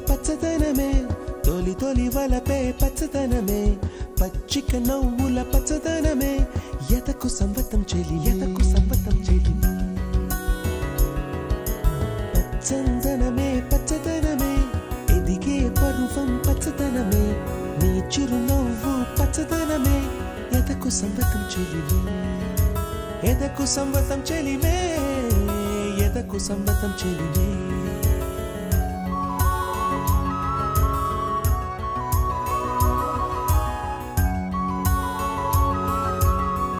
పచ్చదనమే తొలి తొలి వలపే పచ్చదనమే పచ్చిక నవ్వుల పచ్చదనమే ఎదకు సంవతం చెలి ఎదకు సంవతం చెలి పచ్చందనమే పచ్చదనమే ఎదిగే పరువం పచ్చదనమే నీ చిరునవ్వు పచ్చదనమే ఎదకు సంవతం చెలిమే ఎదకు సంవతం చెలిమే ఎదకు సంవతం చెలిమే